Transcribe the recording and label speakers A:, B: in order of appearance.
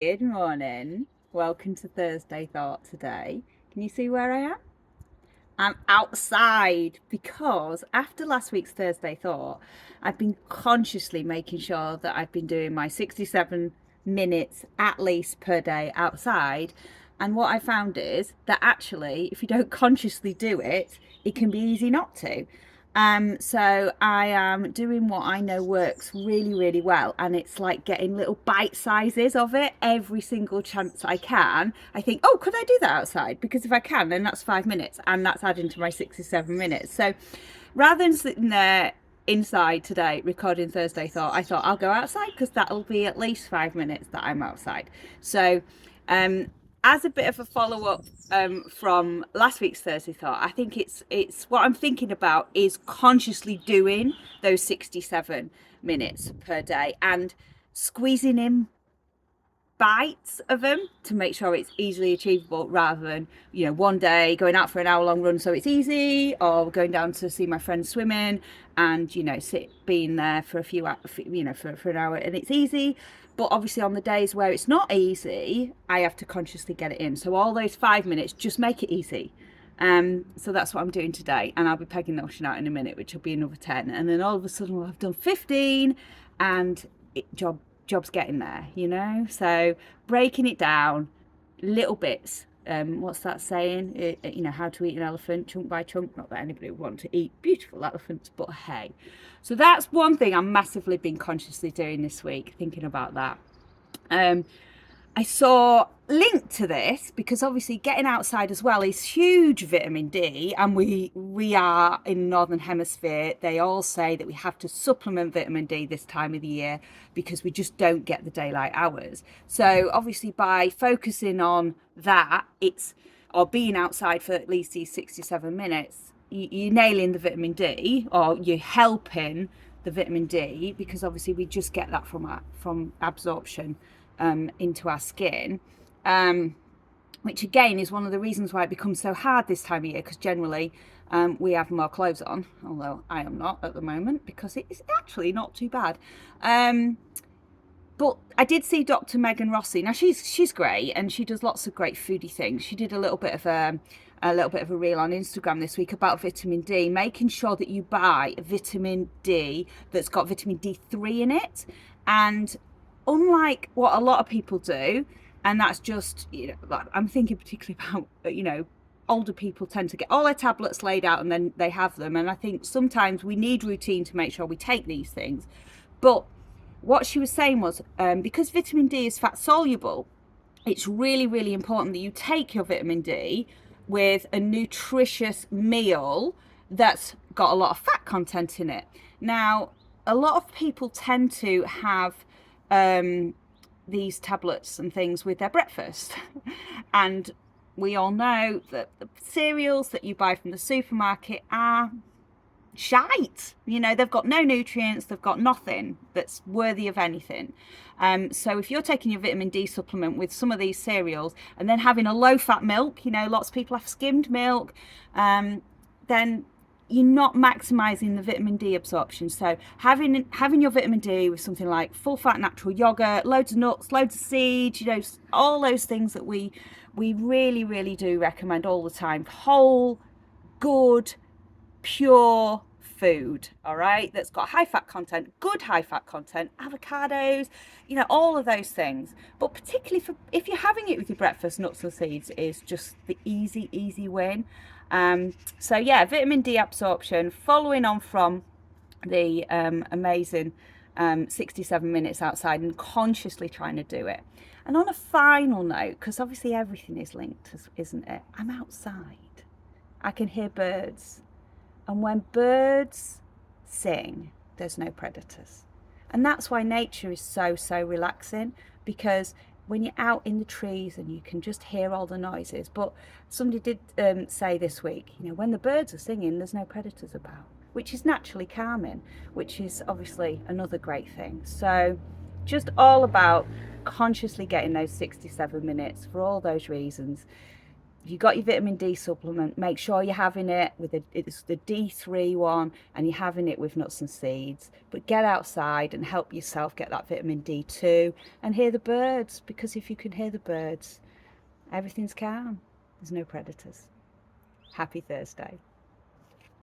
A: Good morning. Welcome to Thursday Thought today. Can you see where I am? I'm outside because after last week's Thursday Thought, I've been consciously making sure that I've been doing my 67 minutes at least per day outside. And what I found is that actually, if you don't consciously do it, it can be easy not to. So I am doing what I know works really, really well, and it's like getting little bite sizes of it every single chance I can. I think, oh, could I do that outside? Because if I can, then that's 5 minutes, and that's adding to my 67 minutes. So rather than sitting there inside today recording Thursday Thought, I thought I'll go outside because that'll be at least 5 minutes that I'm outside. So um as a bit of a follow-up from last week's Thursday Thought, I think it's what I'm thinking about is consciously doing those 67 minutes per day and squeezing in bites of them to make sure it's easily achievable, rather than one day going out for an hour long run so it's easy, or going down to see my friends swimming and being there for a few for an hour and it's easy. But obviously on the days where it's not easy, I have to consciously get it in. So all those 5 minutes, just make it easy. So that's what I'm doing today, and I'll be pegging the ocean out in a minute, which will be another 10, and then all of a sudden I've done 15, and job's getting there. So breaking it down, little bits. What's that saying? How to eat an elephant chunk by chunk. Not that anybody would want to eat beautiful elephants, but hey. So that's one thing I'm massively been consciously doing this week, thinking about that. I saw linked to this because obviously getting outside as well is huge vitamin D, and we are in the northern hemisphere. They all say that we have to supplement vitamin D this time of the year because we just don't get the daylight hours. So obviously by focusing on that, or being outside for at least these 67 minutes, you're nailing the vitamin D, or you're helping the vitamin D, because obviously we just get that from absorption into our skin, which again is one of the reasons why it becomes so hard this time of year, because generally we have more clothes on, although I am not at the moment because it is actually not too bad. But I did see Dr. Megan Rossi. Now she's great, and she does lots of great foodie things. She did a little bit of a reel on Instagram this week about vitamin D, making sure that you buy vitamin D that's got vitamin D3 in it. And unlike what a lot of people do, and that's just, I'm thinking particularly about, older people tend to get all their tablets laid out and then they have them. And I think sometimes we need routine to make sure we take these things. But what she was saying was, because vitamin D is fat soluble, it's really, really important that you take your vitamin D with a nutritious meal that's got a lot of fat content in it. Now, a lot of people tend to have these tablets and things with their breakfast. And we all know that the cereals that you buy from the supermarket are shite. They've got no nutrients, they've got nothing that's worthy of anything. So if you're taking your vitamin D supplement with some of these cereals and then having a low fat milk, lots of people have skimmed milk, then you're not maximizing the vitamin D absorption. So having your vitamin D with something like full fat natural yogurt, loads of nuts, loads of seeds, all those things that we really, really do recommend all the time. Whole, good, pure food, all right, that's got high fat content, good high fat content, avocados, all of those things. But particularly if you're having it with your breakfast, nuts and seeds is just the easy win. So yeah, vitamin D absorption, following on from the amazing 67 minutes outside, and consciously trying to do it. And on a final note, because obviously everything is linked, isn't it? I'm outside, I can hear birds, and when birds sing, there's no predators. And that's why nature is so relaxing, because when you're out in the trees and you can just hear all the noises. But somebody did say this week, when the birds are singing, there's no predators about, which is naturally calming, which is obviously another great thing. So just all about consciously getting those 67 minutes for all those reasons. if you got your vitamin D supplement, make sure you're having it with it's the D3 one, and you're having it with nuts and seeds. But get outside and help yourself get that vitamin D2 and hear the birds, because if you can hear the birds, everything's calm. There's no predators. Happy Thursday.